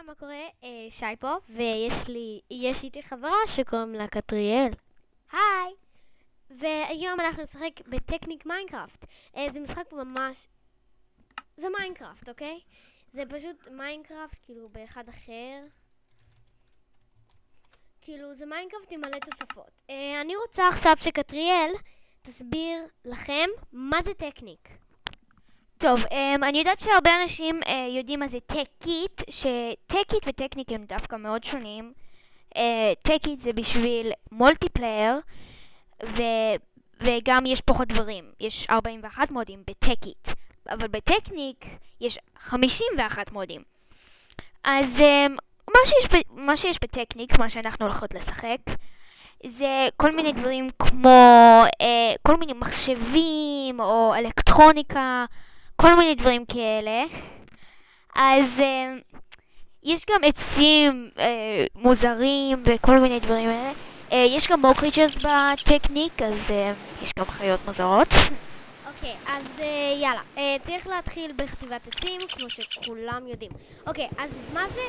מה קורה? שי פה, ויש איתי חברה שקוראים לה קטריאל. היי! והיום אנחנו נשחק בטכניק מיינקראפט. זה משחק ממש... זה מיינקראפט, אוקיי? זה פשוט מיינקראפט, כאילו, באחד אחר. כאילו, זה מיינקראפט עם מלא תוספות. אני רוצה עכשיו שקטריאל תסביר לכם מה זה טכניק. טוב, אני יודעת שהרבה אנשים יודעים מה זה טק-קיט, שטק-קיט וטכניק הם דווקא מאוד שונים. טק-קיט זה בשביל מולטיפלייר, וגם יש פחות דברים. יש 41 מודים בטק-קיט, אבל בטכניק יש 51 מודים. אז מה שיש בטכניק, מה שאנחנו הולכות לשחק, זה כל מיני דברים כמו כל מיני מחשבים או אלקטרוניקה, כל מיני דברים כאלה. אז יש גם עצים מוזרים וכל מיני דברים האלה. יש גם more creatures בטכניק, אז יש גם חיות מוזרות. אוקיי, אז יאללה. צריך להתחיל בכתיבת עצים, כמו שכולם יודעים. אוקיי, אז מה זה?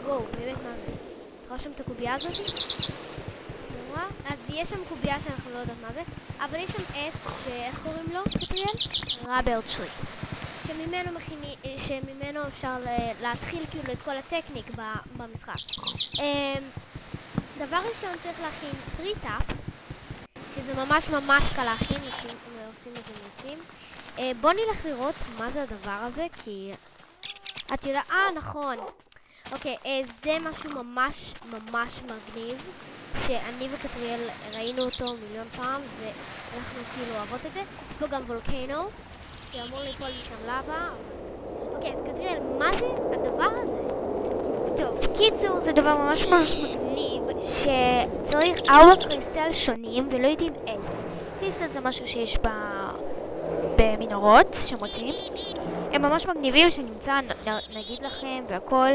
וואו, באמת מה זה? אתה רואה שם את הקובייה הזאת? אז יש שם קובייה שאנחנו לא יודעת מה זה, אבל יש שם עץ שאיך קוראים לו, קטריאל? ראבר טרי. שממנו אפשר להתחיל כאילו את כל הטכניק במשחק. דבר ראשון צריך להכין טריטאפ, שזה ממש קל להכין, עושים את זה מעצים. בוא נלך לראות מה זה הדבר הזה, כי את יודעת, נכון. אוקיי, זה משהו ממש מגניב, שאני וקטריאל ראינו אותו מיליון פעם, ואנחנו כאילו אוהבות את זה. יש פה גם וולקנו, שאמור ליפול משם לבה. אוקיי, אז קטריאל, מה זה הדבר הזה? טוב, קיצור, זה דבר ממש מגניב, שצריך 4 קריסטל שונים, ולא יודעים איזה. קריסטל זה משהו שיש במנהרות שמוצאים. הם ממש מגניבים שנמצא, נגיד לכם, והכל.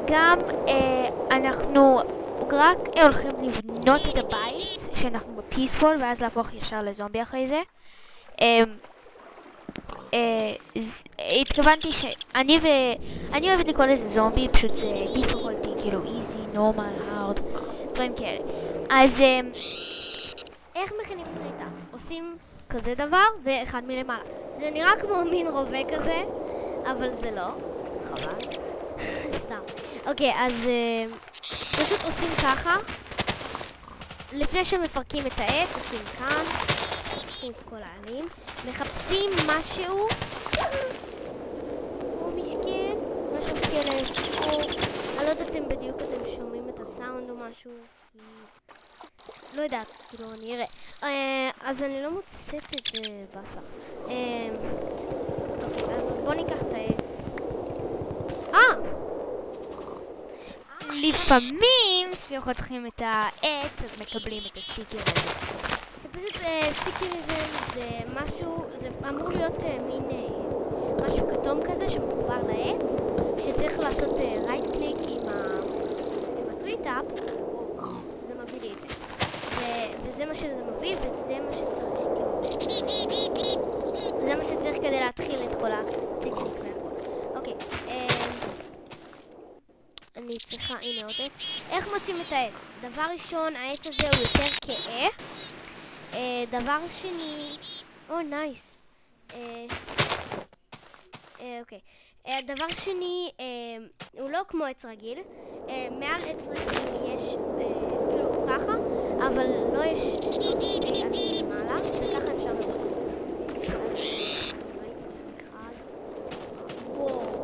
גם אנחנו רק הולכים לבנות את הבית, שאנחנו בפיספול, ואז להפוך ישר לזומבי אחרי זה. התכוונתי שאני אוהבת לקרוא לזה זומבי, פשוט זה difficulty, כאילו easy, normal, hard, דברים כאלה. אז איך מכינים טריטה? עושים כזה דבר ואחד מלמעלה. זה נראה כמו מין רובה כזה, אבל זה לא. חבל. סתם. אוקיי, אז פשוט עושים ככה. לפני שמפרקים את העץ, עושים כאן. עושים את כל העלים. מחפשים משהו. או משכן. משהו כלב. או... אני לא יודעת אם בדיוק אתם שומעים את הסאונד או משהו. לא יודעת, כאילו, אני אראה. אז אני לא מוצאת את זה בסך. אוקיי, אז בוא ניקח את העץ. לפעמים כשחותכים את העץ אז מקבלים את הסטיקר הזה. שפשוט סטיקריזם זה משהו, זה אמור להיות מין משהו כתום כזה שמחובר לעץ, שצריך לעשות רייט קליק עם הטריטאפ, זה מביא לי את זה. וזה מה שזה מביא, וזה מה שצריך, זה מה שצריך כדי להתחיל את כל הטכניק והכל. אוקיי, אני צריכה, הנה עוד עץ. איך מוצאים את העץ? דבר ראשון, העץ הזה הוא יותר כהה. דבר שני... נייס. אוקיי. דבר שני, הוא לא כמו עץ רגיל. מעל עץ רגיל יש, כאילו ככה, אבל לא יש שני עלים למעלה, וככה אפשר לראות.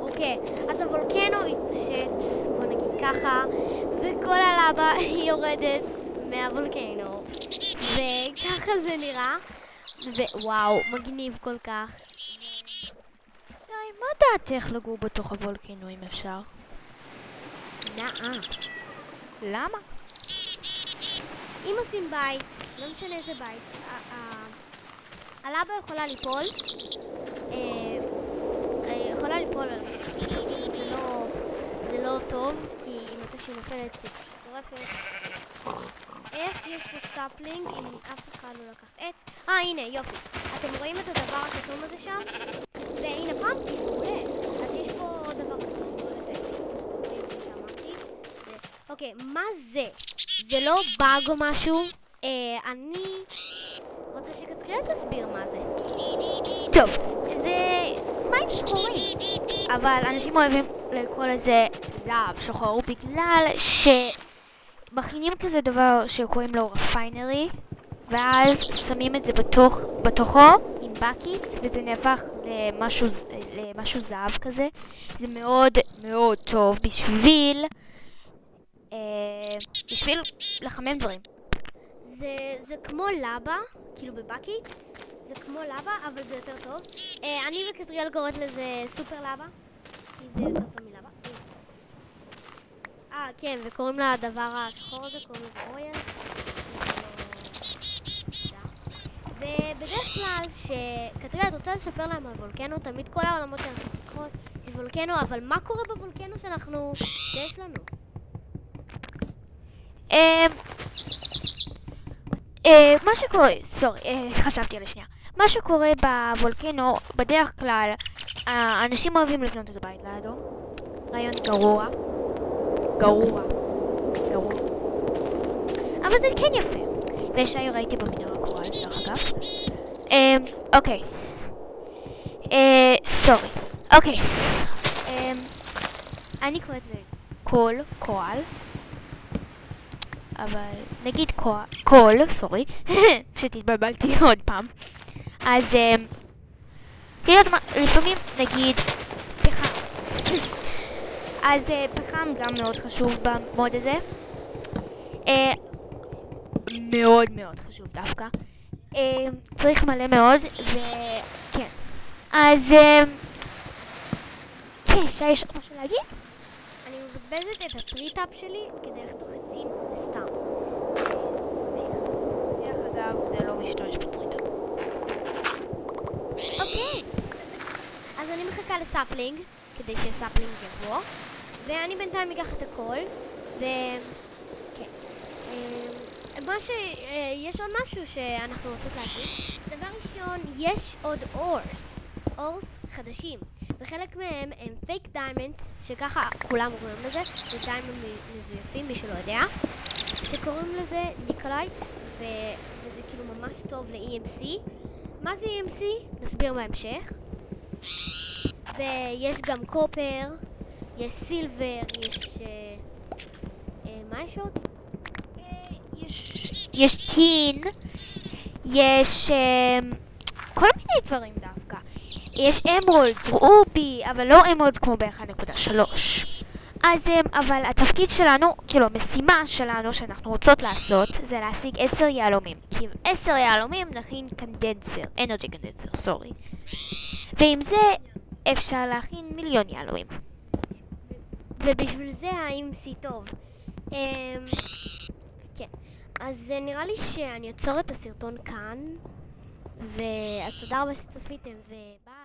אוקיי, אז הוולקנו התפשט, בוא נגיד ככה, וכל הלבה יורדת מהוולקנו, וככה זה נראה, ווואו, מגניב כל כך. שי, מה דעתך לגור בתוך הוולקנו אם אפשר? למה? אם עושים בית, לא משנה איזה בית, הלבה יכולה ליפול, זה לא טוב, כי אם אתה שנופלת היא שורפת. איך יש פה סטאפלינג אם אף אחד לא לקח עץ? הנה, יופי. אתם רואים את הדבר הכתום הזה שם? והנה פמפקין, מעולה. אז יש פה דבר כתום. אוקיי, מה זה? זה לא באג או משהו? אני רוצה שקטריאל תסביר מה זה. טוב, זה מים שחורים, אבל אנשים אוהבים לקרוא לזה זהב שחור בגלל שמכינים כזה דבר שקוראים לו רפיינרי, ואז שמים את זה בתוכו עם בקיט, וזה נהפך למשהו זהב כזה. זה מאוד מאוד טוב בשביל לחמם דברים. זה כמו לבה, כאילו בבקיט, זה כמו לבה, אבל זה יותר טוב. אני וקטריאל קוראת לזה סופר לבה, כי זה יותר טוב מלבה. כן, וקוראים לדבר השחור הזה, קוראים לזה אויל. ובדרך כלל, שקטריאל, את רוצה לספר להם על וולקנו, תמיד כל העולמות שאנחנו פותחות יש וולקנו, אבל מה קורה בוולקנו שיש לנו? מה שקורה, חשבתי על השנייה. מה שקורה בוולקנו, בדרך כלל, אנשים אוהבים לבנות את הבית לידו. רעיון גרוע. אבל זה כן יפה. ושי ראיתי במנהרה קורל, דרך אגב. אוקיי. סורי. אוקיי. אני קוראת קורל. אבל נגיד קול, סורי, פשוט התבלבלתי עוד פעם. אז לפעמים נגיד פחם. אז פחם גם מאוד חשוב במוד הזה. מאוד מאוד חשוב דווקא. צריך מלא מאוד, וכן. אז כן, שי, יש משהו להגיד? אני מבזבזת את הטריטאפ שלי כדי לחתוך עצים וסתם. דרך אגב, זה לא משתמש בטריטאפ. אוקיי. אז אני מחכה לסאפלינג, כדי שסאפלינג יבוא. ואני בינתיים אקח את הכל. כן. יש עוד משהו שאנחנו רוצות להגיד. דבר ראשון, יש עוד אורס חדשים. וחלק מהם הם פייק דיימנדס, שככה כולם רואים לזה, זה דיימנד מזויפים, מי שלא יודע, שקוראים לזה ניקולייט, וזה כאילו ממש טוב ל-EMC. מה זה EMC? נסביר בהמשך. ויש גם קופר, יש סילבר, יש... מה יש עוד? יש טין, יש כל מיני דברים דווקא. יש אמרולד, רובי, אבל לא אמרולד כמו ב-1.3. אז אבל התפקיד שלנו, כאילו המשימה שלנו שאנחנו רוצות לעשות, זה להשיג 10 יהלומים. כי עם 10 יהלומים נכין קנדנסר, אנרג'י קנדנסר, סורי. ועם זה אפשר להכין 1,000,000 יהלומים. ובשביל זה ה-EMC טוב. כן. אז נראה לי שאני אעצור את הסרטון כאן. אז תודה רבה שצפיתם, וביי.